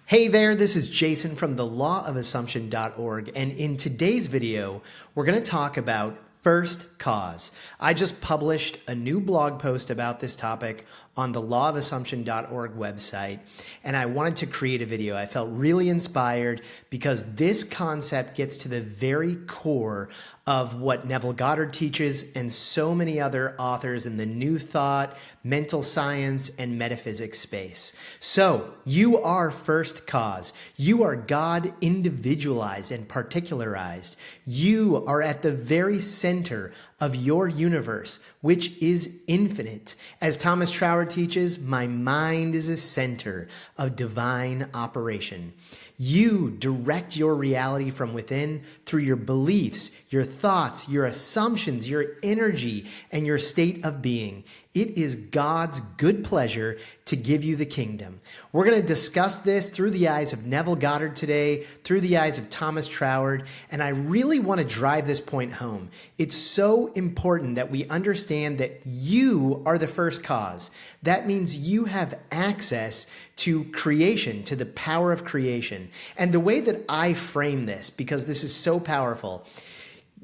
Hey there, this is Jason from thelawofassumption.org, and in today's video, we're going to talk about first cause. I just published a new blog post about this topic on the lawofassumption.org website, and I wanted to create a video. I felt really inspired because this concept gets to the very core of what Neville Goddard teaches and so many other authors in the New Thought, mental science, and metaphysics space. So, you are first cause. You are God individualized and particularized. You are at the very center of your universe, which is infinite. As Thomas Troward teaches, my mind is a center of divine operation. You direct your reality from within through your beliefs, your thoughts, your assumptions, your energy, and your state of being. It is God's good pleasure to give you the kingdom. We're going to discuss this through the eyes of Neville Goddard today, through the eyes of Thomas Troward, and I really want to drive this point home. It's so important that we understand that you are the first cause. That means you have access to creation, to the power of creation. And the way that I frame this, because this is so powerful,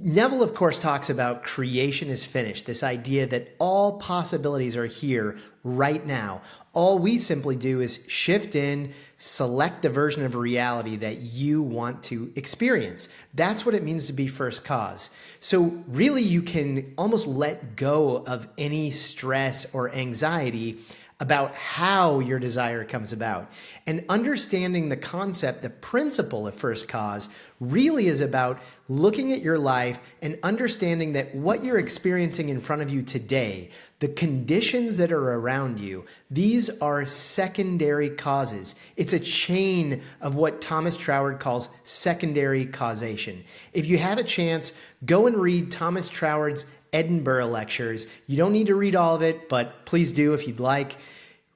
Neville, of course, talks about creation is finished, this idea that all possibilities are here right now. All we simply do is shift in, select the version of reality that you want to experience. That's what it means to be first cause. So really, you can almost let go of any stress or anxiety about how your desire comes about. And understanding the concept, the principle of first cause, really is about looking at your life and understanding that what you're experiencing in front of you today, the conditions that are around you, these are secondary causes. It's a chain of what Thomas Troward calls secondary causation. If you have a chance, go and read Thomas Troward's Edinburgh lectures. You don't need to read all of it, but please do if you'd like.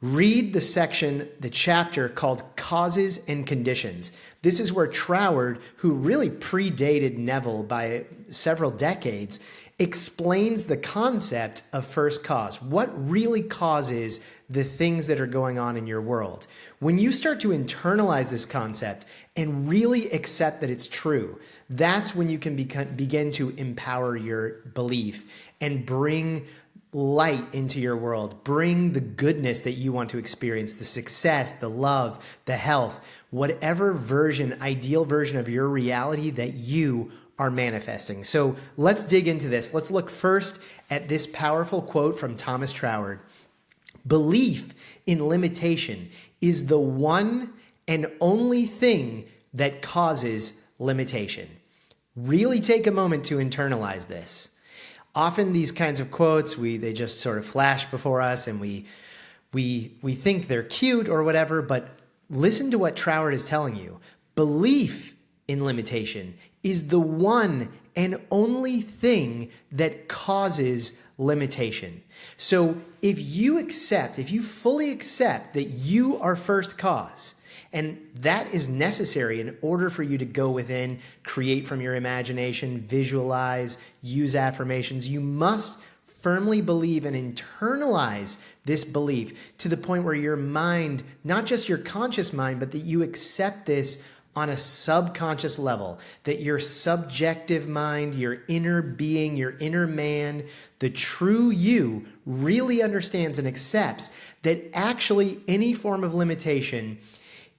Read the section, the chapter called Causes and Conditions. This is where Troward, who really predated Neville by several decades, explains the concept of first cause. What really causes the things that are going on in your world? When you start to internalize this concept and really accept that it's true, that's when you can begin to empower your belief and bring light into your world. Bring the goodness that you want to experience, the success, the love, the health, whatever version, ideal version of your reality that you are manifesting. So let's dig into this. Let's look first at this powerful quote from Thomas Troward. Belief in limitation is the one and only thing that causes limitation. Really take a moment to internalize this. Often these kinds of quotes, they just sort of flash before us and we think they're cute or whatever, but listen to what Troward is telling you. Belief in limitation is the one and only thing that causes limitation. So if you fully accept that you are first cause, and that is necessary in order for you to go within, create from your imagination, visualize, use affirmations. You must firmly believe and internalize this belief to the point where your mind, not just your conscious mind, but that you accept this on a subconscious level, that your subjective mind, your inner being, your inner man, the true you really understands and accepts that actually any form of limitation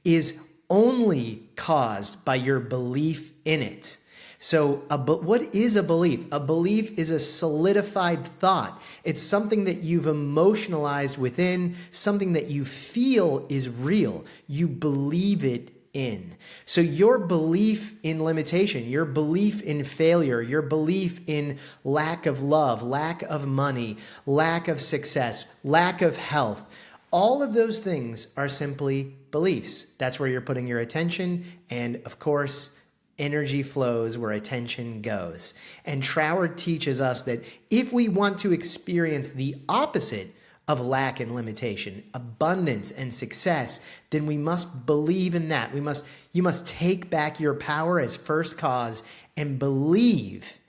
is only caused by your belief in it. So what is a belief? A belief is a solidified thought. It's something that you've emotionalized within, something that you feel is real. You believe it in. So your belief in limitation, your belief in failure, your belief in lack of love, lack of money, lack of success, lack of health, all of those things are simply beliefs. That's where you're putting your attention, and of course, energy flows where attention goes. And Troward teaches us that if we want to experience the opposite of lack and limitation, abundance and success, then we must believe in that. You must take back your power as first cause and believe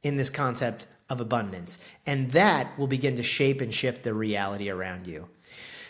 in this concept of abundance. And that will begin to shape and shift the reality around you.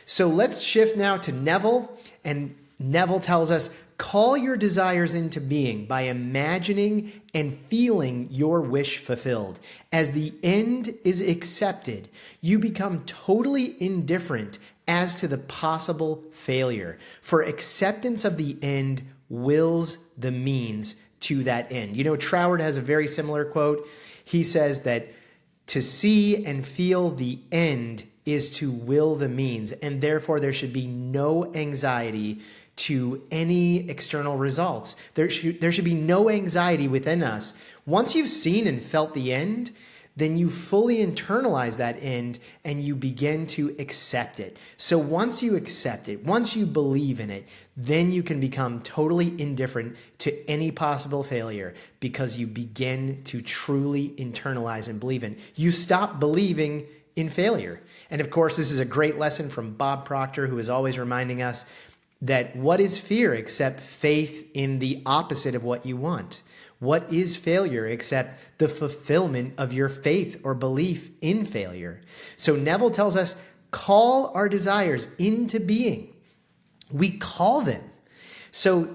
So let's shift now to Neville. And Neville tells us, call your desires into being by imagining and feeling your wish fulfilled. As the end is accepted, you become totally indifferent as to the possible failure. For acceptance of the end wills the means to that end. You know, Troward has a very similar quote. He says that to see and feel the end is to will the means, and therefore there should be no anxiety to any external results. There should be no anxiety within us. Once you've seen and felt the end, then you fully internalize that end and you begin to accept it. So once you accept it, once you believe in it, then you can become totally indifferent to any possible failure because you begin to truly internalize and believe in. You stop believing in failure. And of course, this is a great lesson from Bob Proctor, who is always reminding us that what is fear except faith in the opposite of what you want? What is failure except the fulfillment of your faith or belief in failure? So Neville tells us, call our desires into being. We call them. So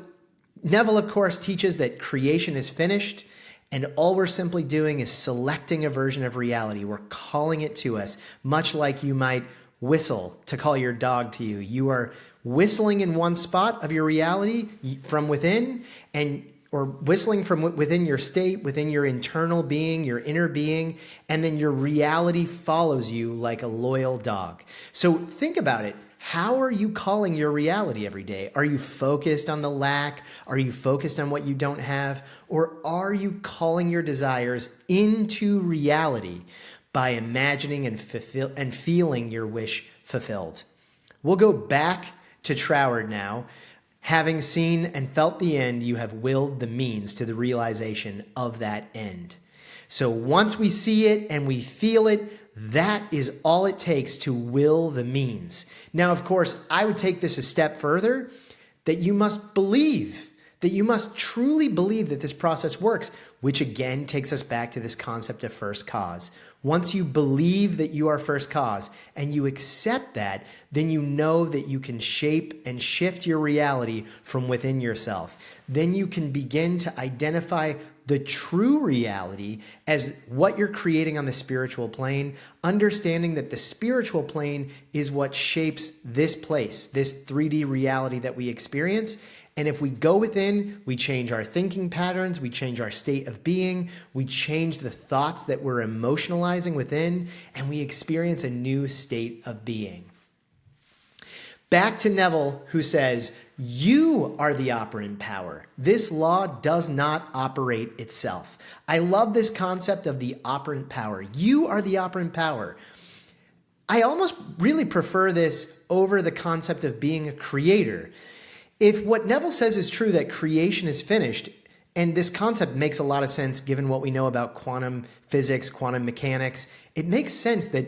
Neville, of course, teaches that creation is finished, and all we're simply doing is selecting a version of reality. We're calling it to us, much like you might whistle to call your dog to you. You are whistling in one spot of your reality from within, or whistling from within your state, within your internal being, your inner being, and then your reality follows you like a loyal dog. So think about it. How are you calling your reality every day? Are you focused on the lack? Are you focused on what you don't have? Or are you calling your desires into reality by imagining and feeling your wish fulfilled? We'll go back to Troward now. Having seen and felt the end, you have willed the means to the realization of that end. So once we see it and we feel it, that is all it takes to will the means. Now, of course, I would take this a step further, that you must believe, that you must truly believe that this process works, which again takes us back to this concept of first cause. Once you believe that you are first cause and you accept that, then you know that you can shape and shift your reality from within yourself. Then you can begin to identify the true reality as what you're creating on the spiritual plane, understanding that the spiritual plane is what shapes this place, this 3D reality that we experience. And if we go within, we change our thinking patterns, we change our state of being, we change the thoughts that we're emotionalizing within, and we experience a new state of being. Back to Neville, who says, you are the operant power. This law does not operate itself. I love this concept of the operant power. You are the operant power. I almost really prefer this over the concept of being a creator. If what Neville says is true, that creation is finished, and this concept makes a lot of sense given what we know about quantum physics, quantum mechanics, it makes sense that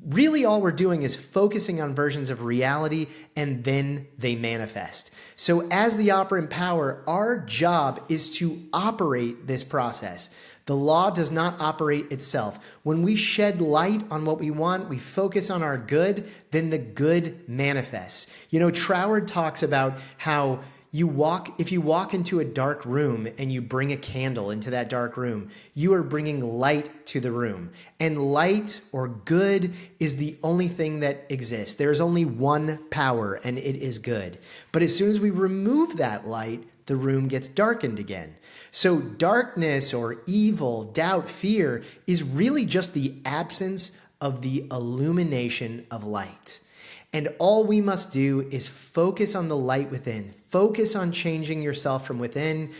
really all we're doing is focusing on versions of reality and then they manifest. So as the operant power, our job is to operate this process. The law does not operate itself. When we shed light on what we want, we focus on our good, then the good manifests. You know, Troward talks about how if you walk into a dark room and you bring a candle into that dark room, you are bringing light to the room. And light or good is the only thing that exists. There's only one power, and it is good. But as soon as we remove that light, the room gets darkened again. So darkness or evil, doubt, fear is really just the absence of the illumination of light. And all we must do is focus on the light within. Focus on changing yourself from within.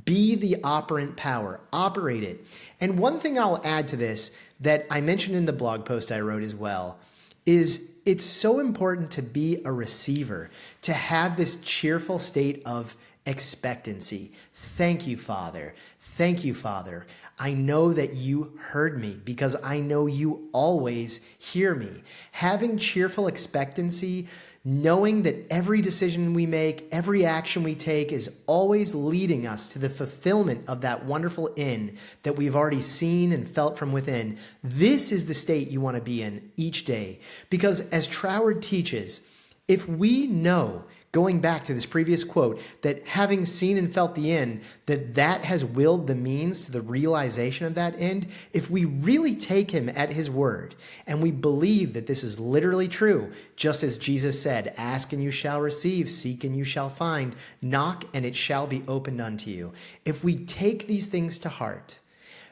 Be the operant power. Operate it. And one thing I'll add to this that I mentioned in the blog post I wrote as well is it's so important to be a receiver, to have this cheerful state of expectancy. Thank you, Father. Thank you, Father. I know that you heard me because I know you always hear me. Having cheerful expectancy, knowing that every decision we make, every action we take is always leading us to the fulfillment of that wonderful end that we've already seen and felt from within. This is the state you want to be in each day. Because as Troward teaches, If we know, going back to this previous quote, that having seen and felt the end, that has willed the means to the realization of that end, if we really take him at his word and we believe that this is literally true, just as Jesus said, ask and you shall receive, seek and you shall find, knock and it shall be opened unto you. If we take these things to heart,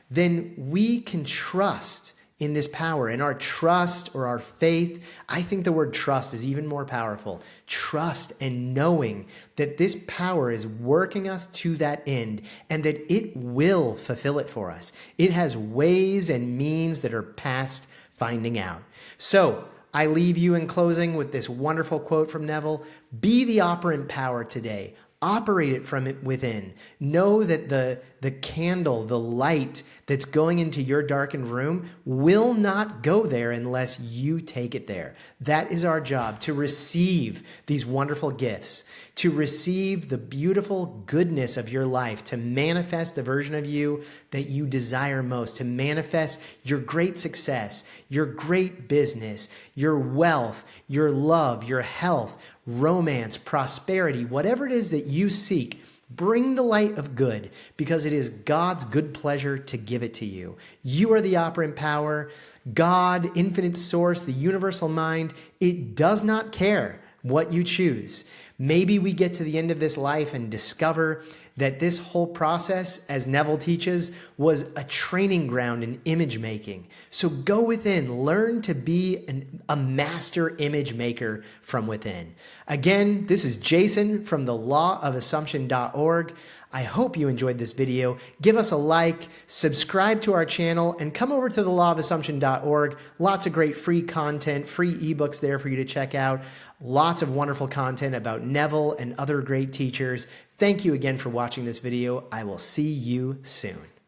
then we can trust in this power. And our trust or our faith, I think the word trust is even more powerful. Trust and knowing that this power is working us to that end and that it will fulfill it for us. It has ways and means that are past finding out. So I leave you in closing with this wonderful quote from Neville. Be the operant power today. Operate it from it within. Know that the candle, the light that's going into your darkened room will not go there unless you take it there. That is our job, to receive these wonderful gifts, to receive the beautiful goodness of your life, to manifest the version of you that you desire most, to manifest your great success, your great business, your wealth, your love, your health, romance, prosperity, whatever it is that you seek. Bring the light of good because it is God's good pleasure to give it to you. You are the operant power. God, infinite source, the universal mind, it does not care what you choose. Maybe we get to the end of this life and discover that this whole process, as Neville teaches, was a training ground in image making. So go within, learn to be a master image maker from within. Again, this is Jason from the lawofassumption.org. I hope you enjoyed this video. Give us a like, subscribe to our channel, and come over to the lawofassumption.org. Lots of great free content, free ebooks there for you to check out. Lots of wonderful content about Neville and other great teachers. Thank you again for watching this video. I will see you soon.